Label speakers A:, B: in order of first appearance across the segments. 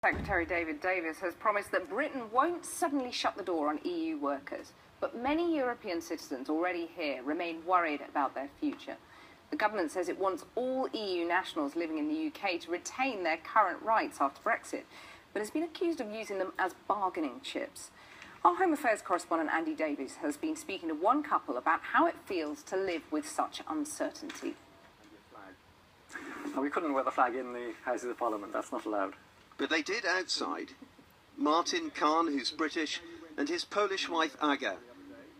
A: Secretary David Davis has promised that Britain won't suddenly shut the door on EU workers, but many European citizens already here remain worried about their future. The government says it wants all EU nationals living in the UK to retain their current rights after Brexit, but has been accused of using them as bargaining chips. Our Home Affairs correspondent Andy Davies has been speaking to one couple about how it feels to live with such uncertainty.
B: We couldn't wear the flag in the Houses of Parliament, that's not allowed.
C: But they did outside. Martin Kahn, who's British, and his Polish wife Aga,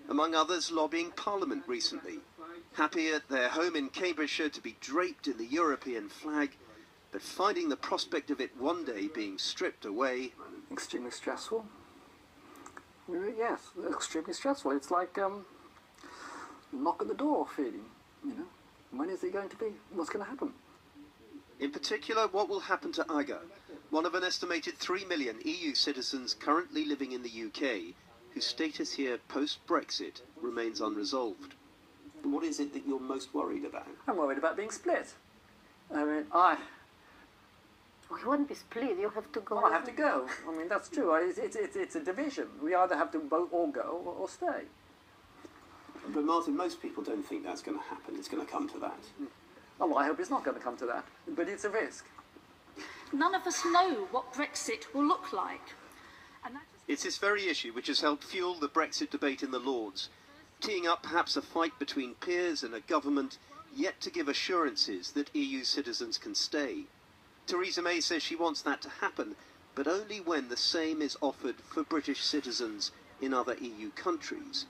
C: among others, lobbying Parliament recently, happy at their home in Cambridgeshire to be draped in the European flag, but finding the prospect of it one day being stripped away.
B: Extremely stressful. Yes, extremely stressful. It's like knock at the door feeling, you know. When is it going to be? What's going to happen?
C: In particular, what will happen to Aga, one of an estimated 3 million EU citizens currently living in the UK, whose status here post-Brexit remains unresolved. What is it that you're most worried about?
B: I'm worried about being split. I mean,
D: You won't be split, you have to go.
B: I have to go. I mean, that's true. It's a division. We either have to both all go or stay.
C: But Martin, most people don't think that's going to happen. It's going to come to that.
B: Oh, well, I hope it's not going to come to that. But it's a risk.
E: None of us know what Brexit will look like.
C: It's this very issue which has helped fuel the Brexit debate in the Lords, teeing up perhaps a fight between peers and a government yet to give assurances that EU citizens can stay. Theresa May says she wants that to happen, but only when the same is offered for British citizens in other EU countries.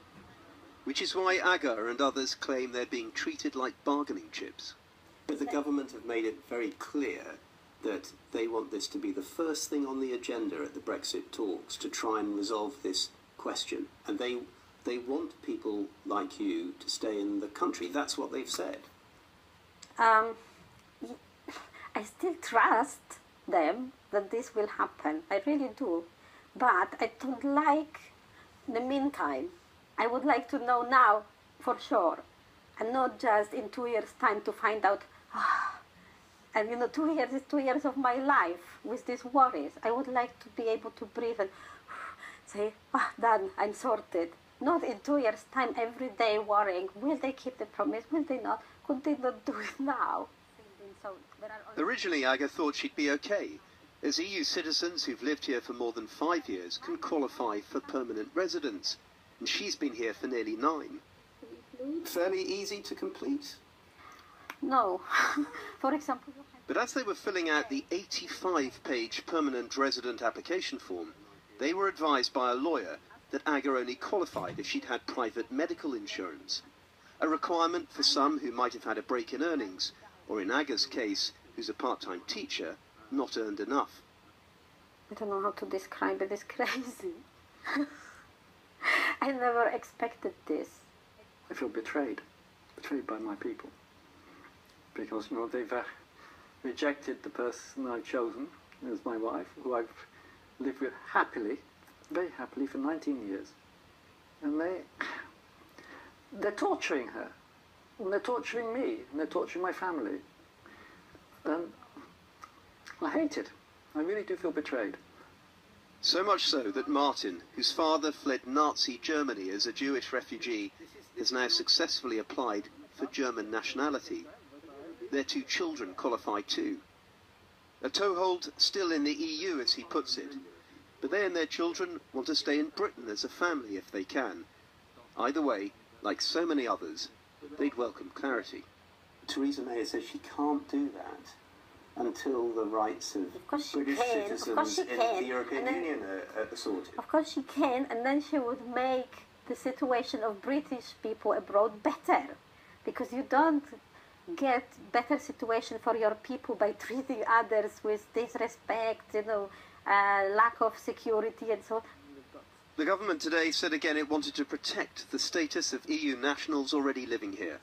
C: Which is why Aga and others claim they're being treated like bargaining chips. But the government have made it very clear that they want this to be the first thing on the agenda at the Brexit talks to try and resolve this question. And they want people like you to stay in the country. That's what they've said.
D: I still trust them that this will happen. I really do. But I don't like the meantime. I would like to know now for sure, and not just in 2 years' time to find out. And you know, 2 years is 2 years of my life with these worries. I would like to be able to breathe and say, done, I'm sorted. Not in 2 years' time, every day worrying, will they keep the promise, will they not, could they not do it now?
C: Originally, Aga thought she'd be okay, as EU citizens who've lived here for more than 5 years can qualify for permanent residence, and she's been here for nearly 9. Fairly easy to complete?
D: No. For example...
C: But as they were filling out the 85-page permanent resident application form, they were advised by a lawyer that Aga only qualified if she'd had private medical insurance, a requirement for some who might have had a break in earnings, or in Aga's case, who's a part-time teacher, not earned enough.
D: I don't know how to describe it, it's crazy. I never expected this.
B: I feel betrayed by my people. Because, you know, they've rejected the person I've chosen as my wife, who I've lived with happily, very happily for 19 years. And they're torturing her. And they're torturing me, and they're torturing my family. And I hate it. I really do feel betrayed.
C: So much so that Martin, whose father fled Nazi Germany as a Jewish refugee, has now successfully applied for German nationality. Their 2 children qualify too. A toehold still in the EU, as he puts it. But they and their children want to stay in Britain as a family if they can. Either way, like so many others, they'd welcome clarity. Theresa May says she can't do that until the rights of British citizens in the European Union are sorted.
D: Of course she can, and then she would make the situation of British people abroad better, because you don't get better situation for your people by treating others with disrespect, you know, lack of security and so on.
C: The government today said again it wanted to protect the status of EU nationals already living here.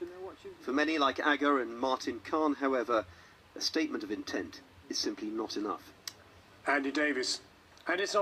C: For many like Aga and Martin Kahn, however, a statement of intent is simply not enough.
F: Andy Davies. And it's